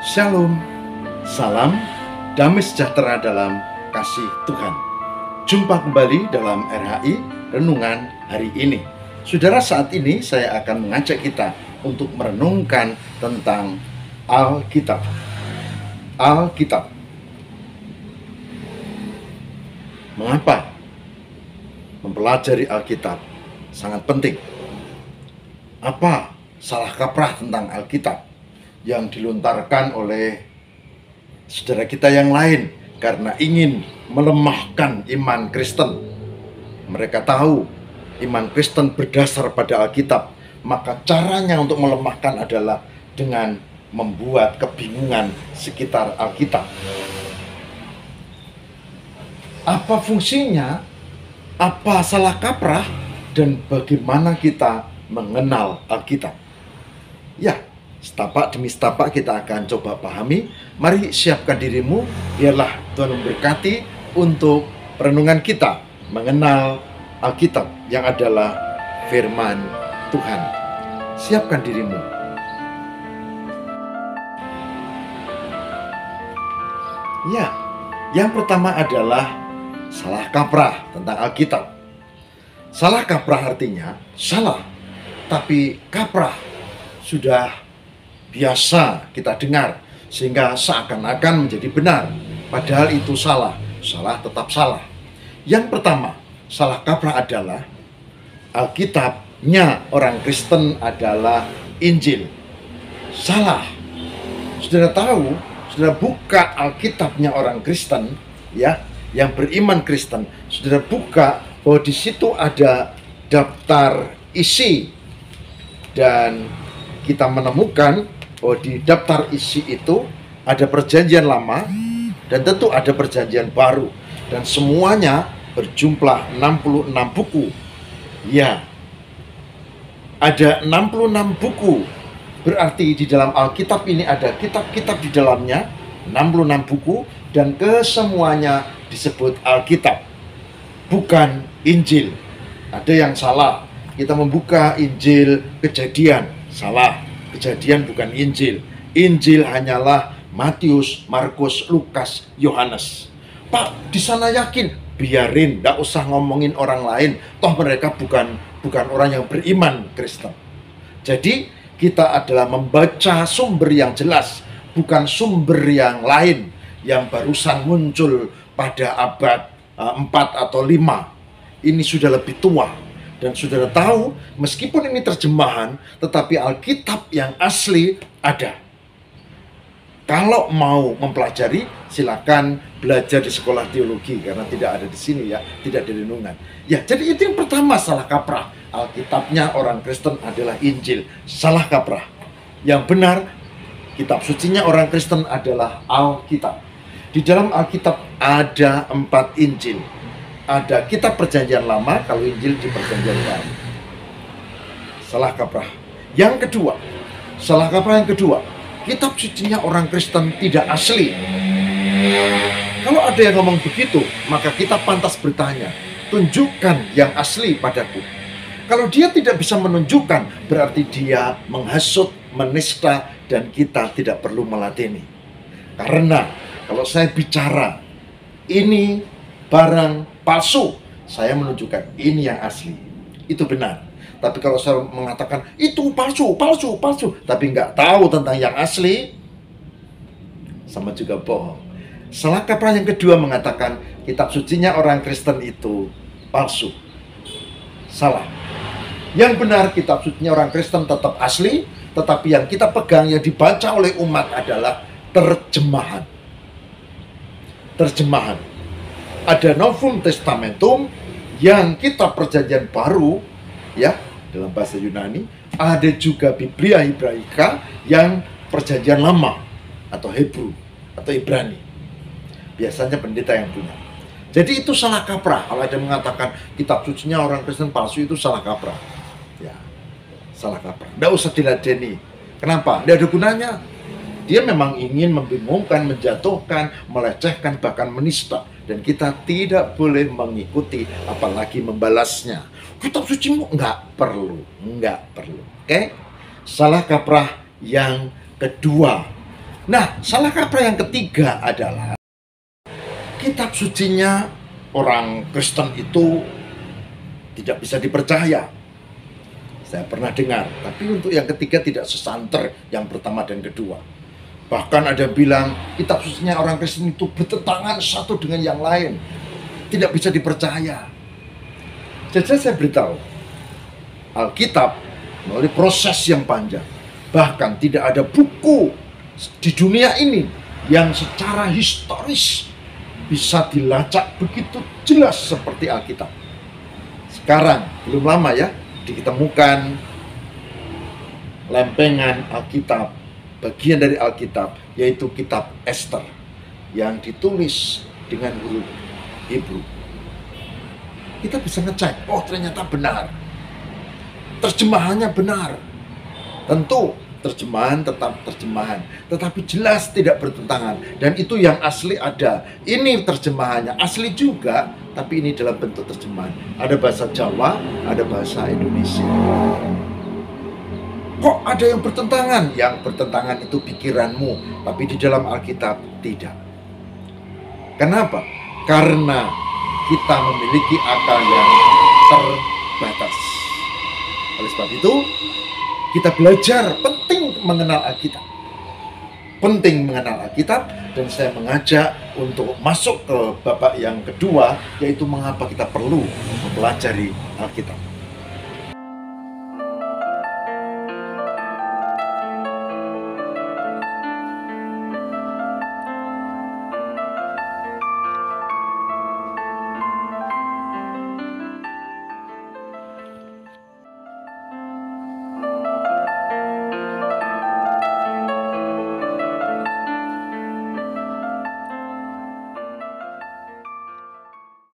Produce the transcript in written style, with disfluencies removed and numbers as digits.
Shalom, salam, damai sejahtera dalam kasih Tuhan. Jumpa kembali dalam RHI Renungan hari ini. Saudara, saat ini saya akan mengajak kita untuk merenungkan tentang Alkitab. Alkitab. Mengapa mempelajari Alkitab sangat penting? Apa salah kaprah tentang Alkitab yang dilontarkan oleh saudara kita yang lain karena ingin melemahkan iman Kristen? Mereka tahu iman Kristen berdasar pada Alkitab, maka caranya untuk melemahkan adalah dengan membuat kebingungan sekitar Alkitab. Apa fungsinya? Apa salah kaprah? Dan bagaimana kita mengenal Alkitab? Ya, setapak demi setapak kita akan coba pahami. Mari siapkan dirimu, biarlah Tuhan memberkati untuk renungan kita mengenal Alkitab yang adalah firman Tuhan. Siapkan dirimu. Ya, yang pertama adalah salah kaprah tentang Alkitab. Salah kaprah artinya salah, tapi kaprah sudah biasa kita dengar sehingga seakan-akan menjadi benar, padahal itu salah. Salah tetap salah. Yang pertama, salah kaprah adalah Alkitabnya orang Kristen adalah Injil. Salah. Saudara tahu, saudara buka Alkitabnya orang Kristen, ya, yang beriman Kristen, saudara buka bahwa di situ ada daftar isi, dan kita menemukan bahwa di daftar isi itu ada perjanjian lama dan tentu ada perjanjian baru, dan semuanya berjumlah 66 buku. Ya, ada 66 buku. Berarti di dalam Alkitab ini ada kitab-kitab di dalamnya, 66 buku, dan kesemuanya disebut Alkitab, bukan Injil. Ada yang salah, kita membuka Injil Kejadian, salah. Kejadian bukan Injil. Injil hanyalah Matius, Markus, Lukas, Yohanes. Pak, di sana yakin? Biarin, nggak usah ngomongin orang lain. Toh mereka bukan orang yang beriman Kristen. Jadi kita adalah membaca sumber yang jelas, bukan sumber yang lain yang barusan muncul pada abad 4 atau 5. Ini sudah lebih tua. Dan saudara tahu, meskipun ini terjemahan, tetapi Alkitab yang asli ada. Kalau mau mempelajari, silakan belajar di sekolah teologi, karena tidak ada di sini, ya, tidak di renungan. Ya, jadi itu yang pertama, salah kaprah. Alkitabnya orang Kristen adalah Injil. Salah kaprah. Yang benar, kitab sucinya orang Kristen adalah Alkitab. Di dalam Alkitab ada 4 Injil. Ada kitab perjanjian lama, kalau Injil di perjanjian baru. Salah kaprah. Yang kedua, salah kaprah yang kedua, kitab sucinya orang Kristen tidak asli. Kalau ada yang ngomong begitu, maka kita pantas bertanya, tunjukkan yang asli padaku. Kalau dia tidak bisa menunjukkan, berarti dia menghasut, menista, dan kita tidak perlu meladeni. Karena kalau saya bicara, ini barang palsu, saya menunjukkan ini yang asli, itu benar. Tapi kalau saya mengatakan itu palsu, tapi nggak tahu tentang yang asli, sama juga bohong. Salah kaprah yang kedua mengatakan kitab sucinya orang Kristen itu palsu. Salah. Yang benar, kitab sucinya orang Kristen tetap asli, tetapi yang kita pegang, yang dibaca oleh umat adalah terjemahan. Terjemahan. Ada Novum Testamentum yang kitab perjanjian baru, ya, dalam bahasa Yunani. Ada juga Biblia Hebraika yang perjanjian lama atau Hebrew atau Ibrani. Biasanya pendeta yang punya. Jadi itu salah kaprah. Kalau ada yang mengatakan kitab sucinya orang Kristen palsu, itu salah kaprah. Ya, salah kaprah. Nggak usah diladeni. Kenapa? Nggak ada gunanya. Dia memang ingin membingungkan, menjatuhkan, melecehkan, bahkan menista. Dan kita tidak boleh mengikuti, apalagi membalasnya. Kitab sucimu nggak perlu. Oke? Salah kaprah yang kedua. Nah, salah kaprah yang ketiga adalah kitab sucinya orang Kristen itu tidak bisa dipercaya. Saya pernah dengar, tapi untuk yang ketiga tidak sesanter yang pertama dan kedua. Bahkan ada yang bilang kitab sucinya orang Kristen itu bertentangan satu dengan yang lain, tidak bisa dipercaya. Jadi saya beritahu, Alkitab melalui proses yang panjang, bahkan tidak ada buku di dunia ini yang secara historis bisa dilacak begitu jelas seperti Alkitab. Sekarang belum lama ya ditemukan lempengan Alkitab, bagian dari Alkitab, yaitu kitab Ester yang ditulis dengan huruf Hebrew. Kita bisa ngecek, oh ternyata benar, terjemahannya benar. Tentu terjemahan tetap terjemahan, tetapi jelas tidak bertentangan. Dan itu yang asli ada. Ini terjemahannya asli juga, tapi ini dalam bentuk terjemahan. Ada bahasa Jawa, ada bahasa Indonesia. Kok ada yang bertentangan? Yang bertentangan itu pikiranmu, tapi di dalam Alkitab tidak. Kenapa? Karena kita memiliki akal yang terbatas. Oleh sebab itu, kita belajar penting mengenal Alkitab. Penting mengenal Alkitab, dan saya mengajak untuk masuk ke babak yang kedua, yaitu mengapa kita perlu mempelajari Alkitab.